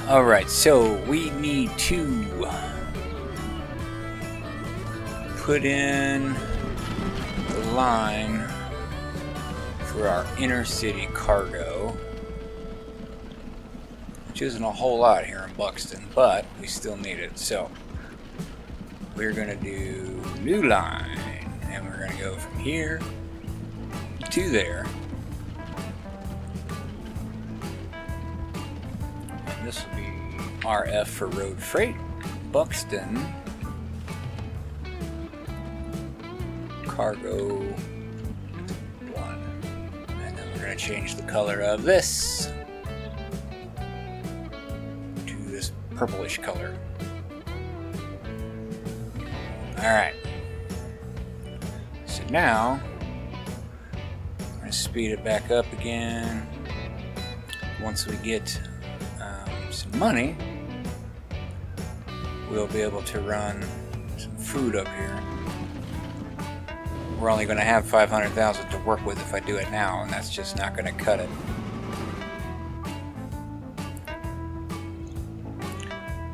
Alright, so we need to put in the line for our inner city cargo, which isn't a whole lot here in Buxton, but we still need it. So we're going to do new line, and we're going to go from here to there. This will be RF for road freight, Buxton, cargo 1. And then we're going to change the color of this to this purplish color. Alright. So now, I'm going to speed it back up again. Once we get some money, we'll be able to run some food up here. We're only going to have 500,000 to work with if I do it now, and that's just not going to cut it.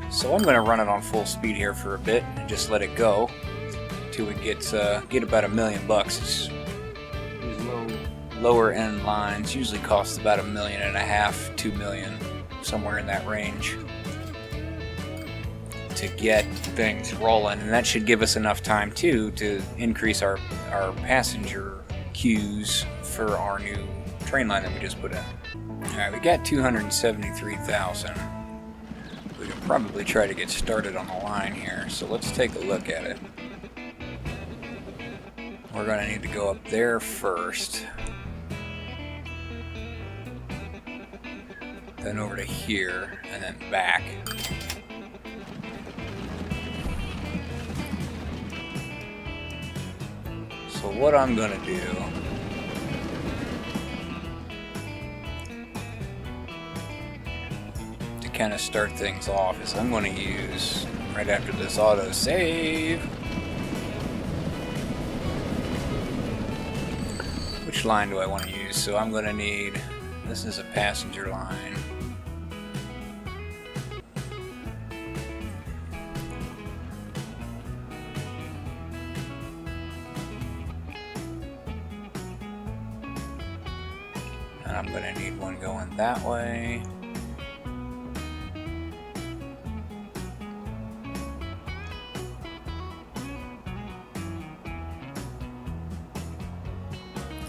So I'm going to run it on full speed here for a bit and just let it go till we get about $1 million. These lower end lines usually cost about $1.5 million, $2 million, somewhere in that range to get things rolling, and that should give us enough time too to increase our passenger queues for our new train line that we just put in. Alright, we got 273,000. We can probably try to get started on the line here, so let's take a look at it. We're going to need to go up there first, then over to here, and then back. So what I'm going to do to kind of start things off is I'm going to use, right after this auto save, which line do I want to use? So I'm going to need, this is a passenger line. And I'm going to need one going that way.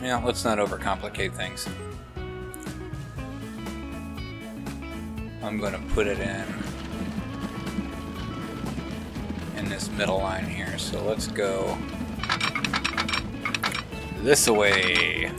Yeah, let's not overcomplicate things. I'm going to put it in this middle line here. So let's go this way.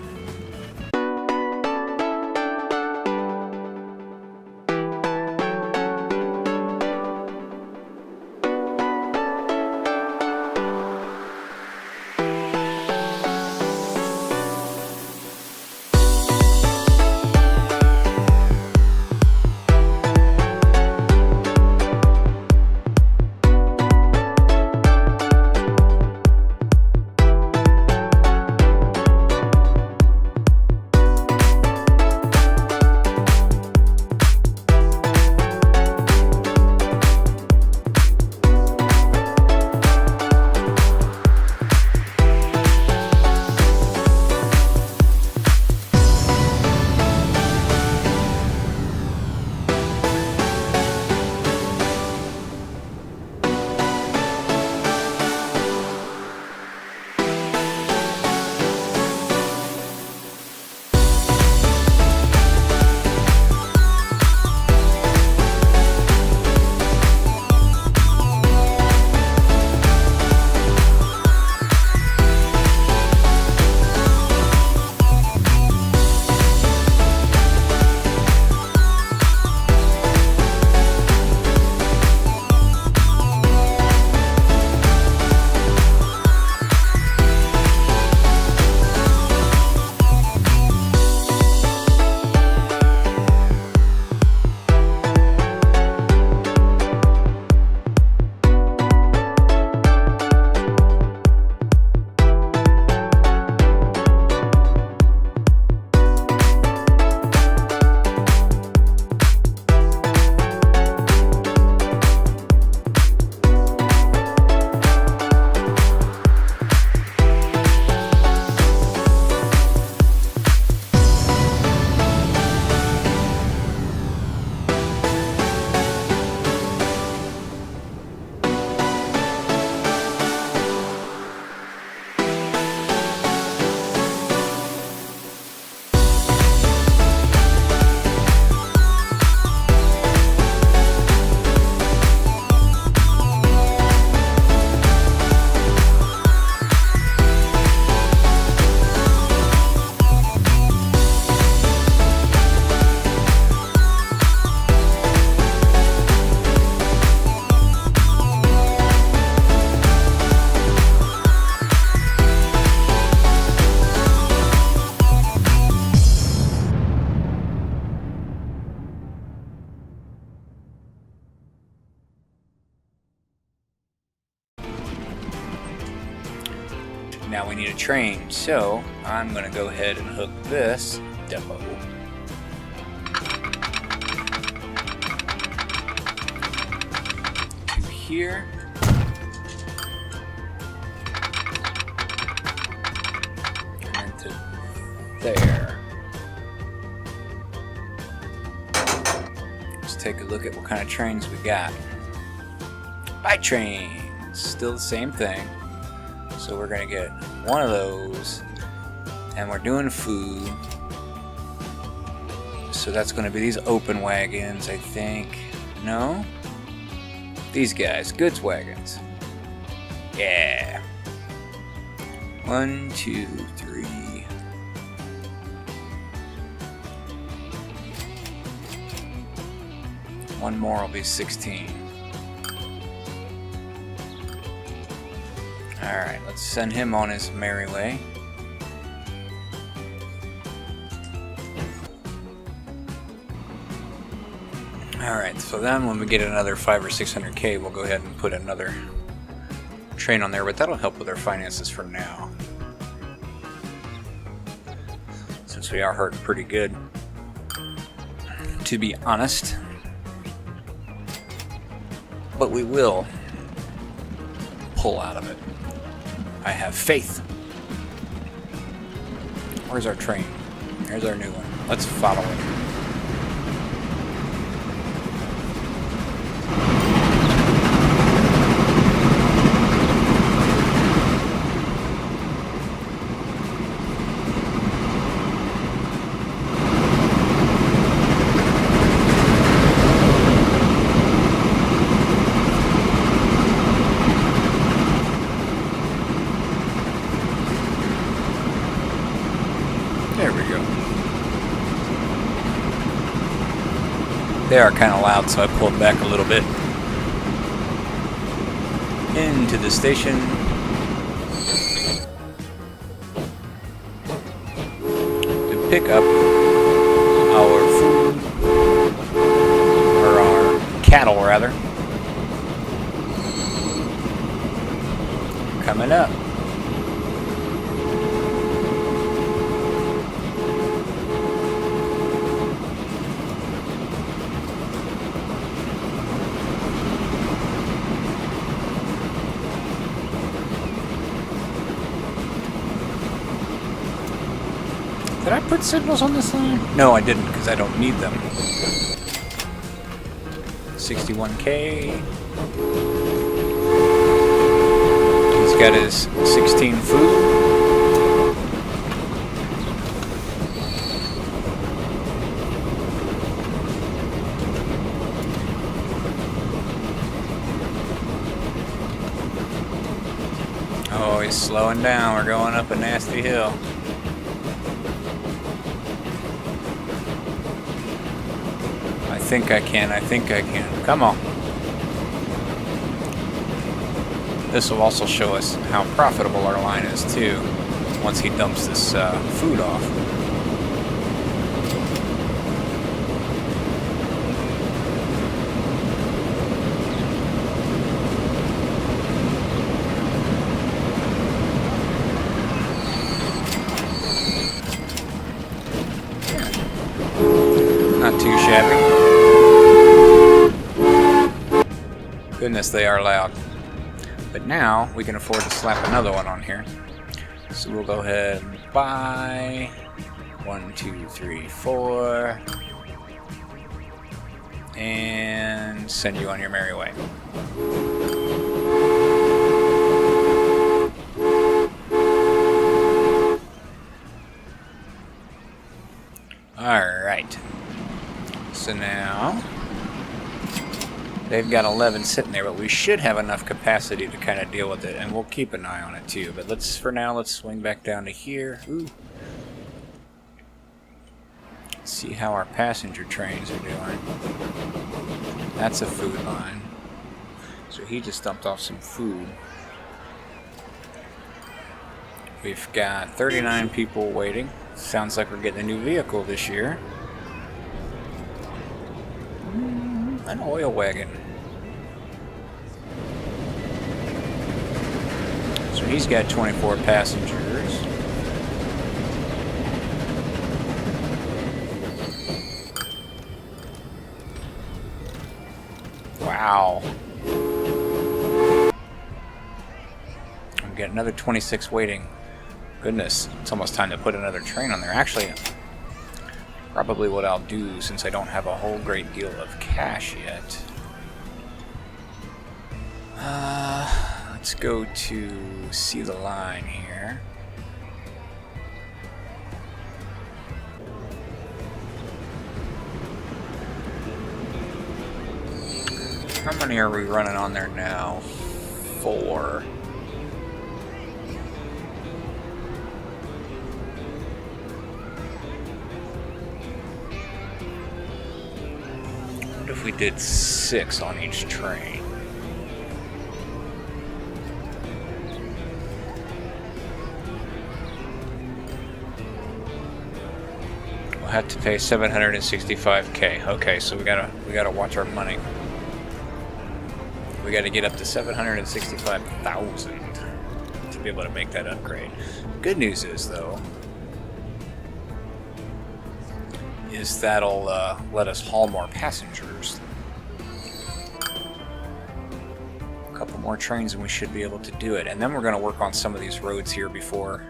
Now we need a train, so I'm going to go ahead and hook this depot to here. And to there. Let's take a look at what kind of trains we got. Bike trains, still the same thing. So we're gonna get one of those, and we're doing food. So that's gonna be these open wagons, I think. No? These guys, goods wagons. Yeah. 1, 2, 3. One more will be 16. Alright, let's send him on his merry way. Alright, so then when we get another 500 or 600k, we'll go ahead and put another train on there, but that'll help with our finances for now. Since we are hurting pretty good, to be honest. But we will pull out of it. I have faith. Where's our train? Here's our new one. Let's follow it. There we go. They are kind of loud, so I pulled back a little bit. Into the station. To pick up our food. Or our cattle, rather. Coming up. Did I put signals on this line? No, I didn't, because I don't need them. 61k. He's got his 16 food. Oh, he's slowing down. We're going up a nasty hill. I think I can. Come on. This will also show us how profitable our line is too, once he dumps this food off. Not too shabby. Goodness, they are loud. But now we can afford to slap another one on here. So we'll go ahead and buy 1, 2, 3, 4, and send you on your merry way. Alright. So now they've got 11 sitting there, but we should have enough capacity to kind of deal with it, and we'll keep an eye on it too. But for now, let's swing back down to here. Ooh. See how our passenger trains are doing. That's a food line. So he just dumped off some food. We've got 39 people waiting. Sounds like we're getting a new vehicle this year. An oil wagon. So So he's got 24 passengers. Wow. I'm getting another 26 waiting. Goodness, it's almost time to put another train on there. Actually, probably what I'll do, since I don't have a whole great deal of cash yet. Let's go to see the line here. How many are we running on there now? 4. What if we did 6 on each train? We'll have to pay $765K. Okay, so we gotta watch our money. We gotta get up to 765,000 to be able to make that upgrade. Good news is, though, is that'll let us haul more passengers. A couple more trains and we should be able to do it. And then we're gonna work on some of these roads here before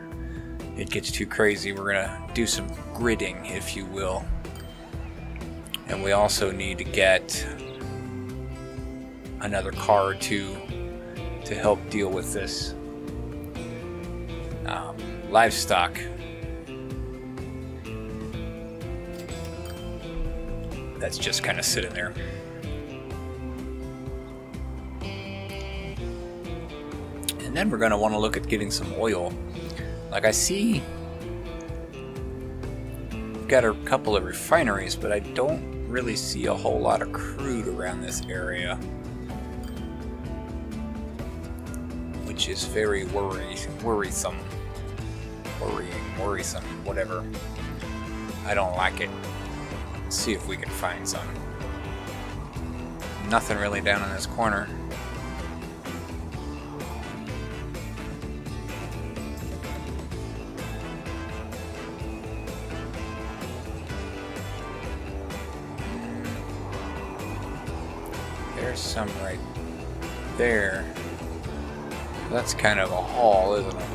it gets too crazy. We're gonna do some gridding, if you will. And we also need to get another car or two to help deal with this livestock that's just kind of sitting there. And then we're going to want to look at getting some oil. Like, I see we've got a couple of refineries, but I don't really see a whole lot of crude around this area, which is very worrisome, whatever. I don't like it. Let's see if we can find some. Nothing really down in this corner. There's some right there. That's kind of a haul, isn't it?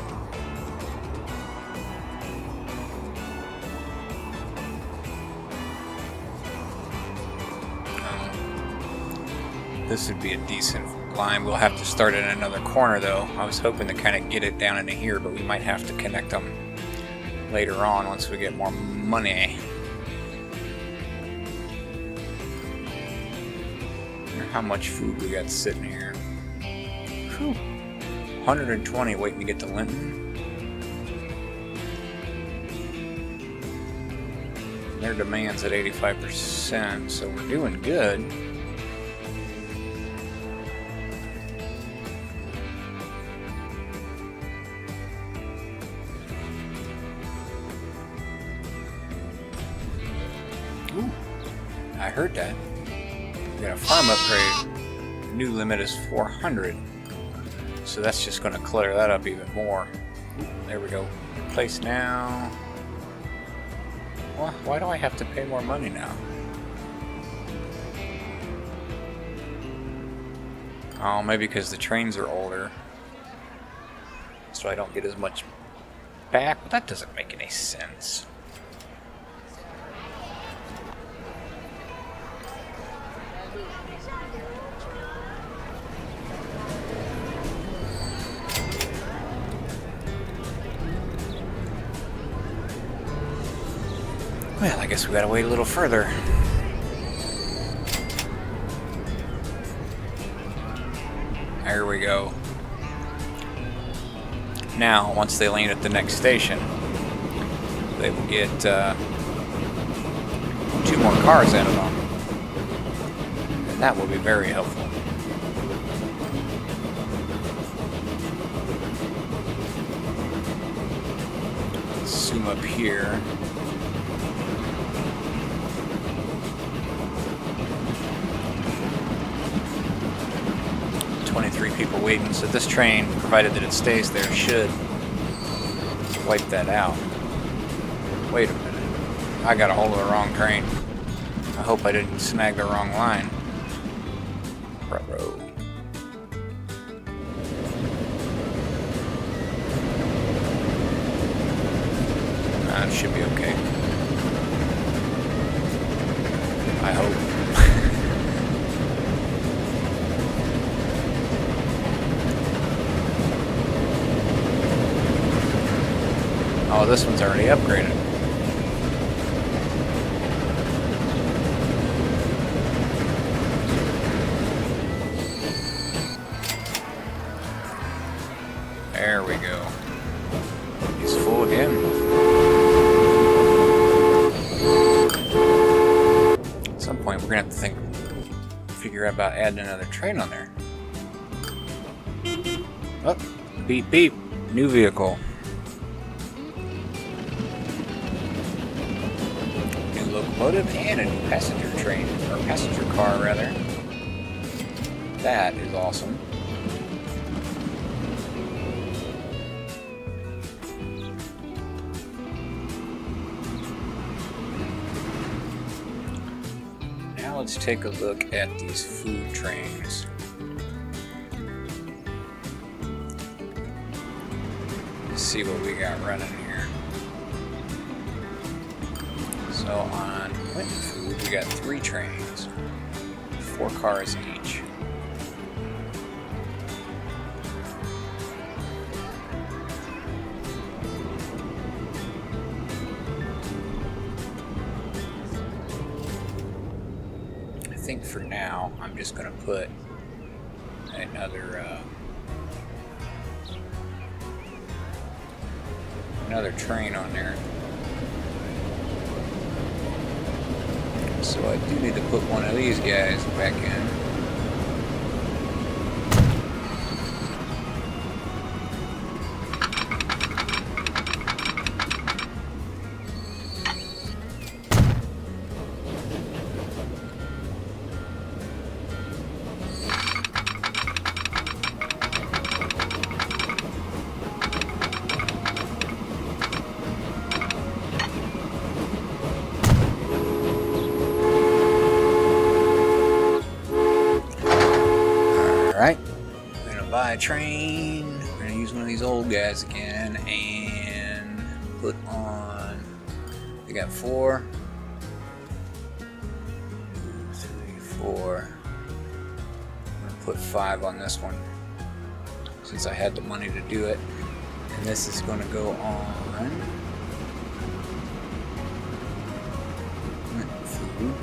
This would be a decent line. We'll have to start in another corner, though. I was hoping to kind of get it down into here, but we might have to connect them later on once we get more money. How much food we got sitting here. Whew. 120 waiting to get to Linton. Their demand's at 85%, so we're doing good. Ooh, I heard that. We got a farm upgrade. The new limit is 400. So that's just going to clutter that up even more. There we go. Replace now. Well, why do I have to pay more money now? Oh, maybe because the trains are older. So I don't get as much back. But that doesn't make any sense. Well, I guess we gotta wait a little further. There we go. Now, once they land at the next station, they will get 2 more cars added on. And that will be very helpful. Let's zoom up here. 23 people waiting, so this train, provided that it stays there, should wipe that out. Wait a minute. I got a hold of the wrong train. I hope I didn't snag the wrong line. Ruh-roh. It should be okay. I hope. Oh, this one's already upgraded. There we go. He's full again. At some point, we're gonna have to figure out about adding another train on there. Oh, beep beep. New vehicle. New locomotive and a new passenger train, or passenger car rather. That is awesome. Let's take a look at these food trains. Let's see what we got running here. So on Clinton Food, we got 3 trains, 4 cars each. I think for now, I'm just going to put another train on there. So I do need to put one of these guys back in. Alright, we're gonna buy a train. We're gonna use one of these old guys again and put on. We got 4. 2, 3, 4. I'm gonna put 5 on this one since I had the money to do it. And this is gonna go on food.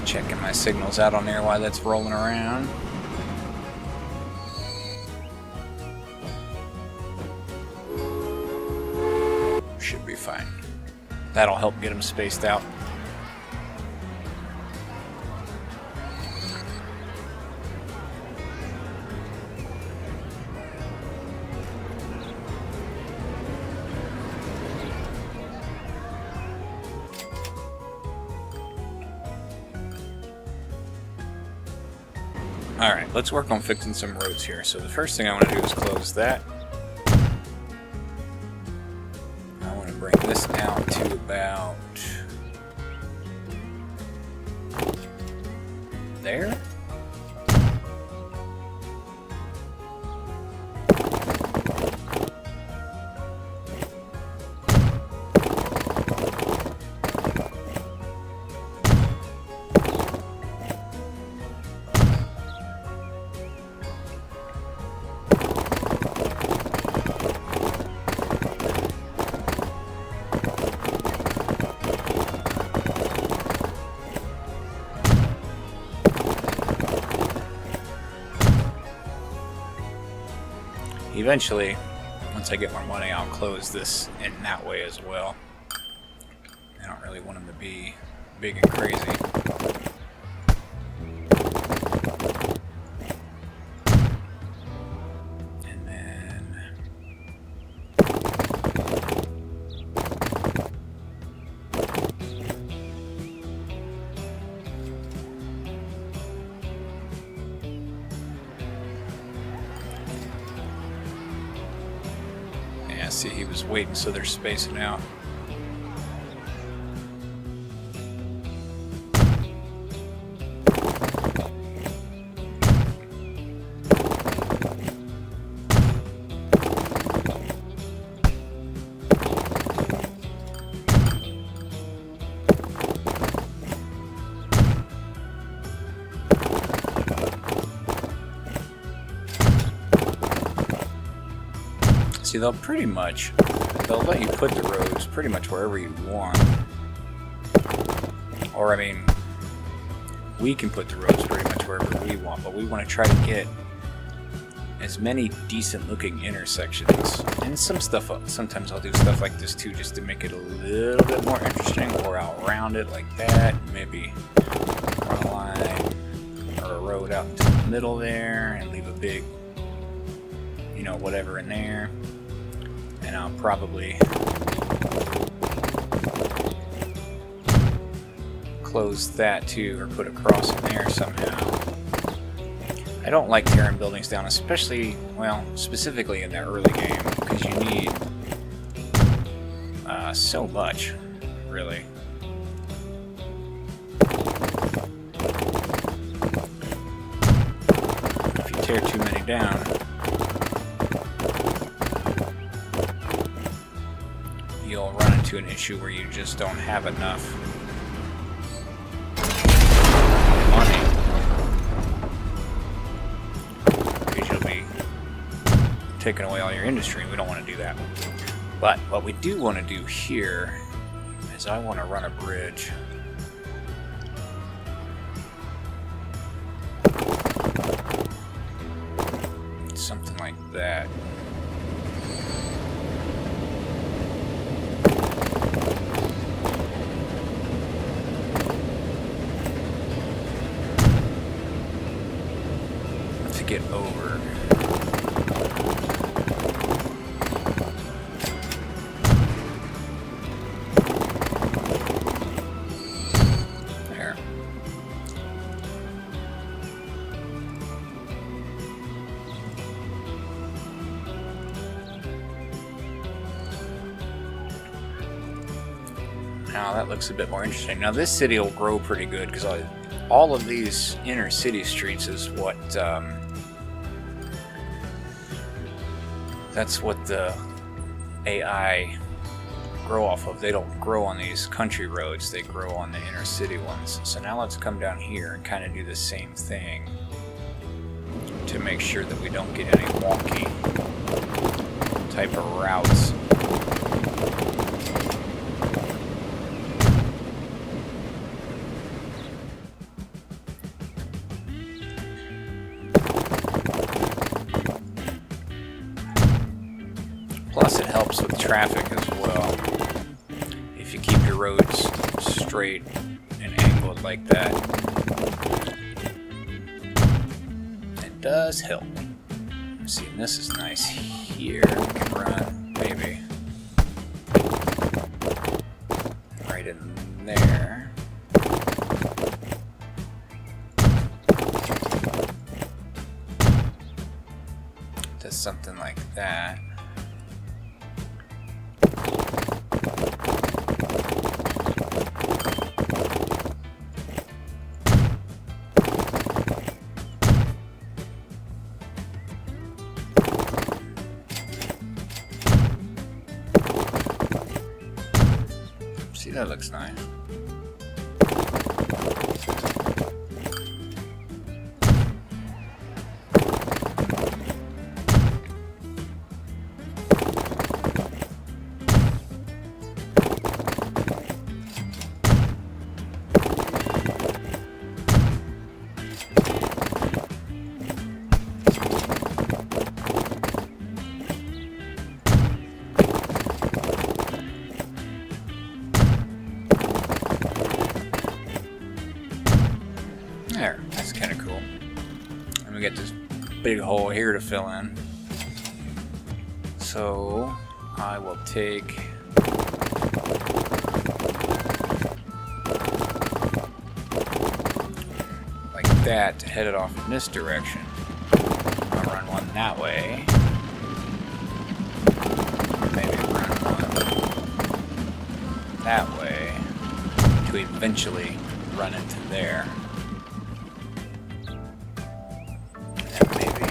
Checking my signals out on there while that's rolling around. Should be fine. That'll help get them spaced out. Alright, let's work on fixing some roads here. So the first thing I want to do is close that. I want to bring this down to about there. Eventually, once once I get more money, I'll close this in that way as well. I don't really want them to be big and crazy. And then yeah, see, he was waiting, so they're spacing out. See, they'll let you put the roads pretty much wherever you want. Or, I mean, we can put the roads pretty much wherever we want, but we want to try to get as many decent looking intersections. And sometimes I'll do stuff like this too, just to make it a little bit more interesting, or I'll round it like that, maybe run a line or a road out into the middle there and leave a big, you know, whatever in there. And I'll probably close that too, or put a cross in there somehow. I don't like tearing buildings down, especially, well, specifically in the early game, because you need so much, really. If you tear too many down, you'll run into an issue where you just don't have enough money, because you'll be taking away all your industry, and we don't want to do that. But what we do want to do here is I want to run a bridge. Something like that. Get over. There. Now that looks a bit more interesting. Now this city will grow pretty good, because all of these inner city streets is what that's what the AI grow off of. They don't grow on these country roads, they grow on the inner city ones. So now let's come down here and kind of do the same thing to make sure that we don't get any wonky type of routes. Plus, it helps with traffic as well. If you keep your roads straight and angled like that, it does help. See, this is nice here. We can run, maybe, right in there. Does something like that. See, that looks nice. got this big hole here to fill in. So I will take like that to head it off in this direction. I'll run one that way. Maybe run one that way to eventually run into there. And maybe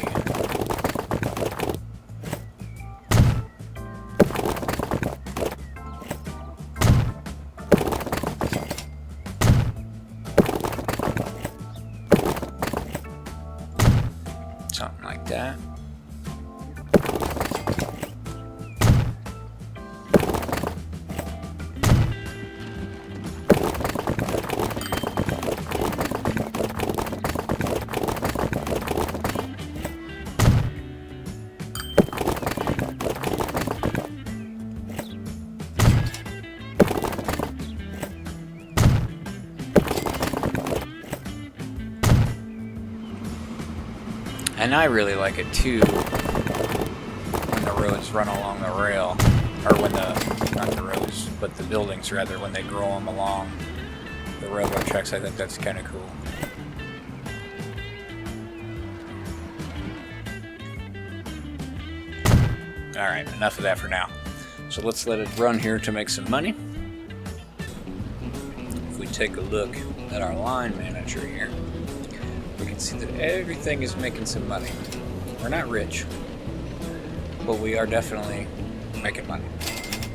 something like that. And I really like it too when the roads run along the rail, or when not the roads, but the buildings rather, when they grow them along the railroad tracks. I think that's kind of cool. Alright, enough of that for now. So let's let it run here to make some money. If we take a look at our line manager here, we can see that everything is making some money. We're not rich, but we are definitely making money.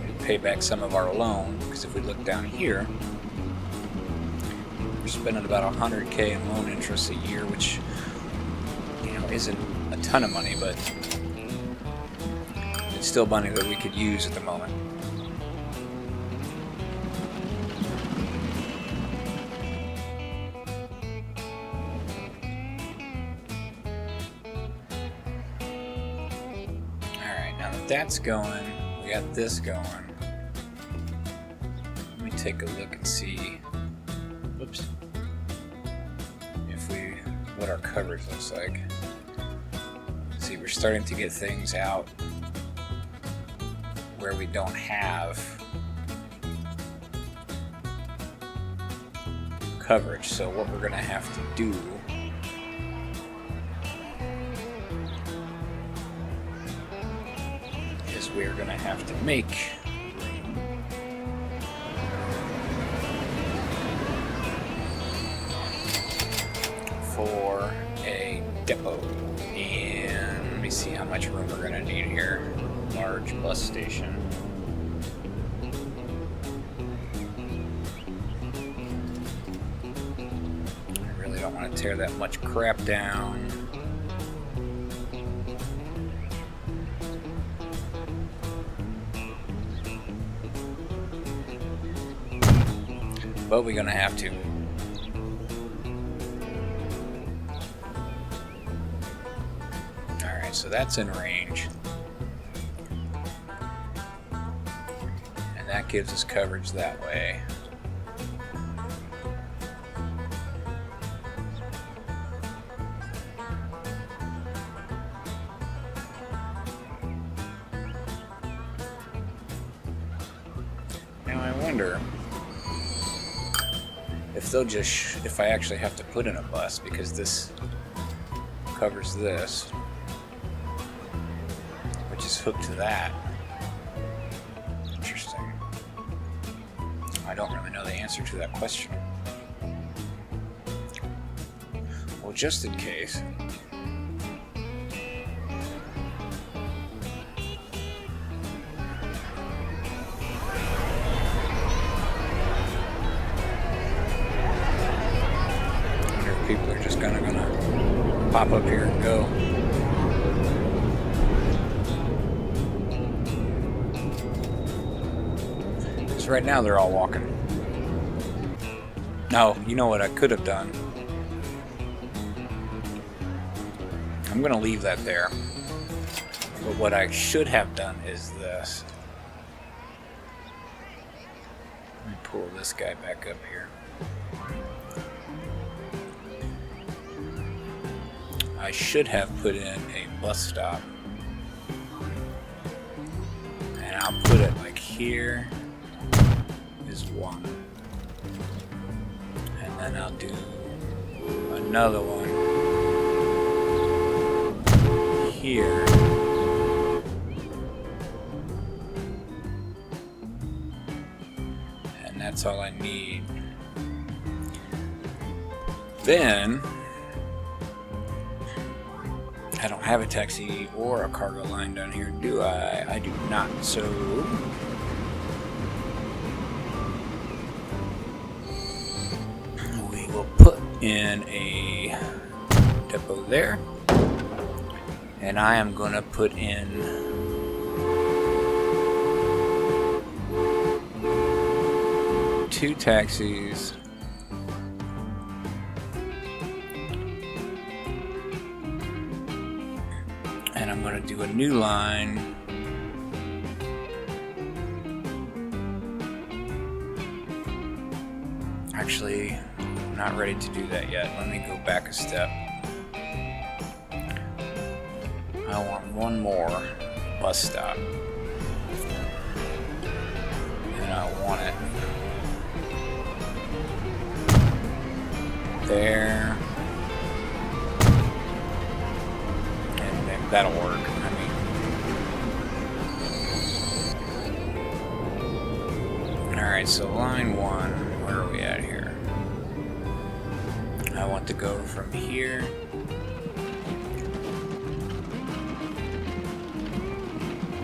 We pay back some of our loan, because if we look down here, we're spending about $100K in loan interest a year, which, you know, isn't a ton of money, but it's still money that we could use at the moment. That's going, we got this going. Let me take a look and see, whoops, what our coverage looks like. See, we're starting to get things out where we don't have coverage. So what we're gonna have to do we're going to have to make for a depot. And let me see how much room we're going to need here. Large bus station. I really don't want to tear that much crap down. But we're gonna have to. Alright, so that's in range. And that gives us coverage that way. Now I wonder if I actually have to put in a bus, because this covers this, which is hooked to that. Interesting. I don't really know the answer to that question. Well, just in case. People are just gonna pop up here and go. Because right now they're all walking. No, you know what I could have done? I'm gonna leave that there. But what I should have done is this. Let me pull this guy back up here. I should have put in a bus stop. And I'll put it like here is one. And then I'll do another one here. And that's all I need. Then I don't have a taxi or a cargo line down here, do I? I do not. So we will put in a depot there, and I am going to put in two taxis. And I'm going to do a new line. Actually, I'm not ready to do that yet. Let me go back a step. I want one more bus stop. And I want it there. That'll work. I mean, alright, so line 1, where are we at here? I want to go from here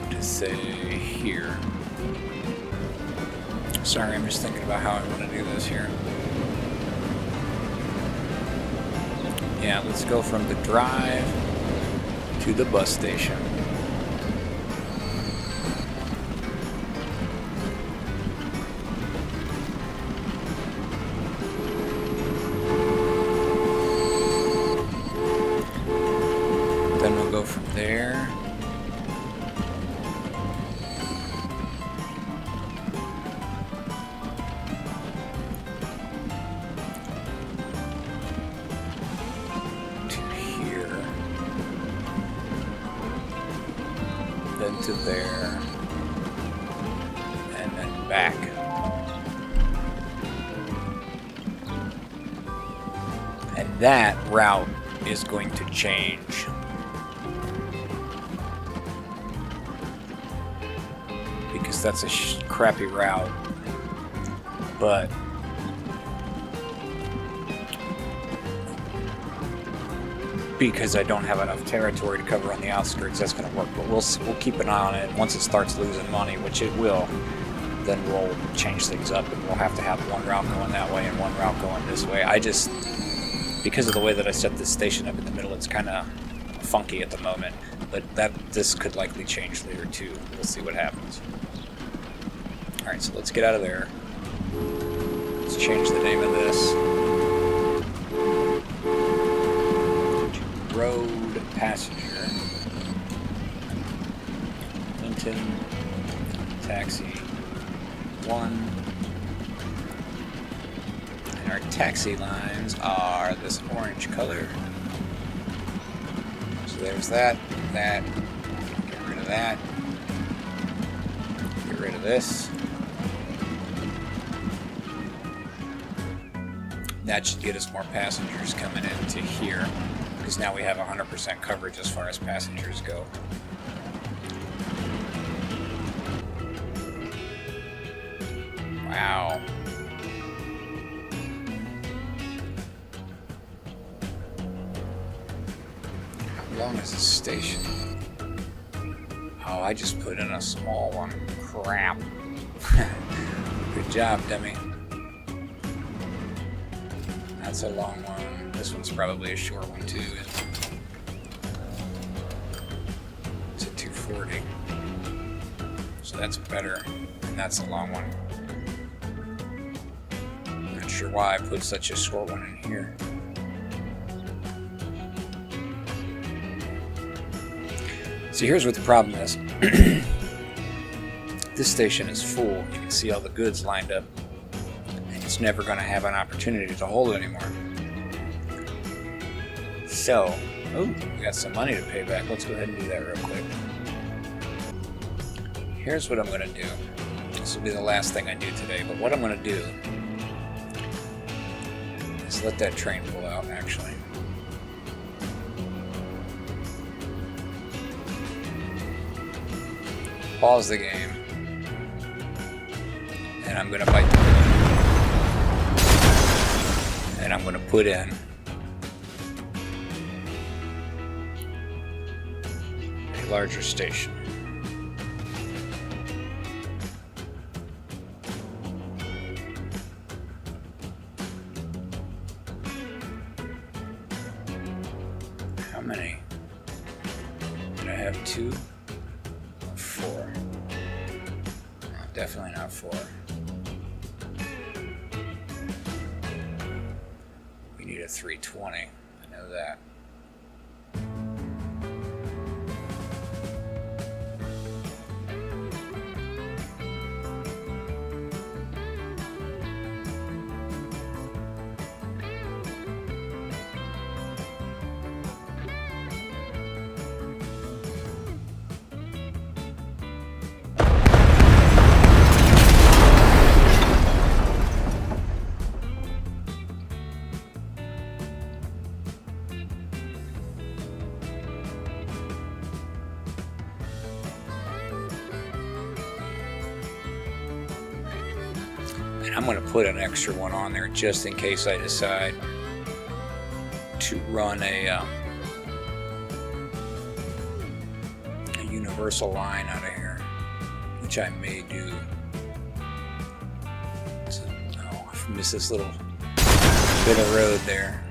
to say here. Sorry, I'm just thinking about how I want to do this here. Yeah, let's go from the drive to the bus station. Then we'll go from there to there, and then back. And that route is going to change. Because that's a crappy route. But because I don't have enough territory to cover on the outskirts, that's going to work. But we'll keep an eye on it. Once it starts losing money, which it will, then we'll change things up, and we'll have to have one route going that way and one route going this way. I just, because of the way that I set this station up in the middle, it's kind of funky at the moment. But this could likely change later too. We'll see what happens. All right, so let's get out of there. Let's change the name of this. Road passenger. Linton taxi 1. And our taxi lines are this orange color. So there's that, get rid of that, get rid of this. That should get us more passengers coming into here, because now we have 100% coverage as far as passengers go. Wow. How long is this station? Oh, I just put in a small one. Crap. Good job, dummy. That's a long one. This one's probably a short one too. It's a 240. So that's better. And that's a long one. Not sure why I put such a short one in here. So here's what the problem is. This station is full. You can see all the goods lined up. And it's never going to have an opportunity to hold anymore. So, Oh, we got some money to pay back. Let's go ahead and do that real quick. Here's what I'm going to do. This will be the last thing I do today, but what I'm going to do is let that train pull out, actually. Pause the game. And I'm going to bite the bullet. And I'm going to put in a larger station. How many? Did I have 2? 4. No, definitely not 4. We need a 320. I know that. I'm going to put an extra one on there just in case I decide to run a universal line out of here, which I may do. So, oh, I missed this little bit of road there.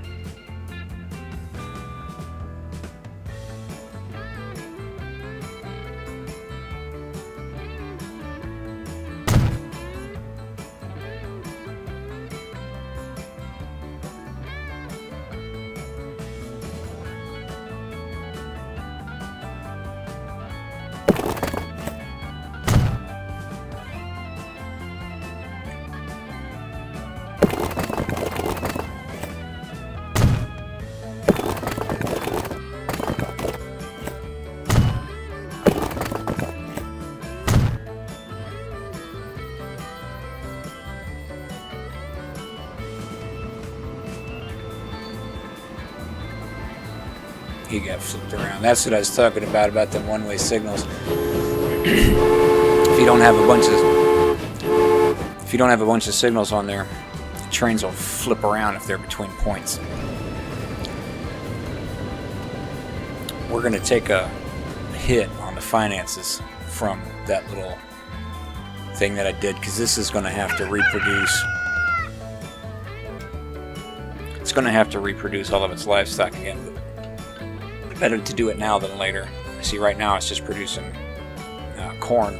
He got flipped around. That's what I was talking about them one-way signals. If you don't have a bunch of signals on there, the trains will flip around if they're between points. We're going to take a hit on the finances from that little thing that I did, because this is going to have to reproduce. It's going to have to reproduce all of its livestock again. But better to do it now than later. See, right now it's just producing corn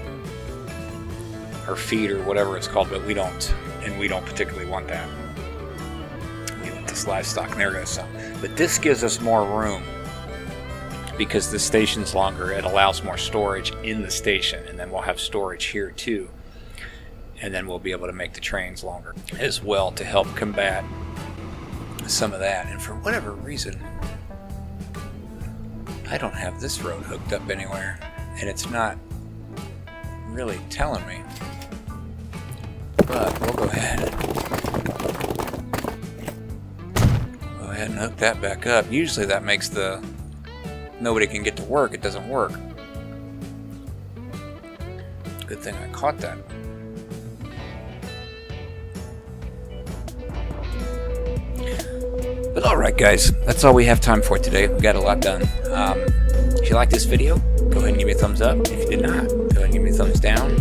or feed or whatever it's called, but we don't particularly want that. We want this livestock, and there goes some. But this gives us more room because the station's longer. It allows more storage in the station, and then we'll have storage here too. And then we'll be able to make the trains longer as well to help combat some of that. And for whatever reason, I don't have this road hooked up anywhere, and it's not really telling me. But we'll go ahead and hook that back up. Usually that makes the nobody can get to work. It doesn't work. Good thing I caught that. But alright guys, that's all we have time for today. We got a lot done. If you like this video, go ahead and give me a thumbs up. If you did not, go ahead and give me a thumbs down.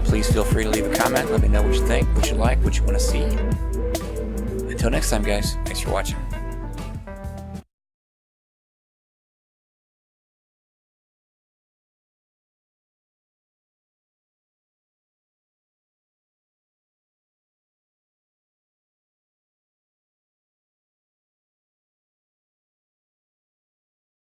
Please feel free to leave a comment. Let me know what you think, what you like, what you want to see. Until next time guys, thanks for watching.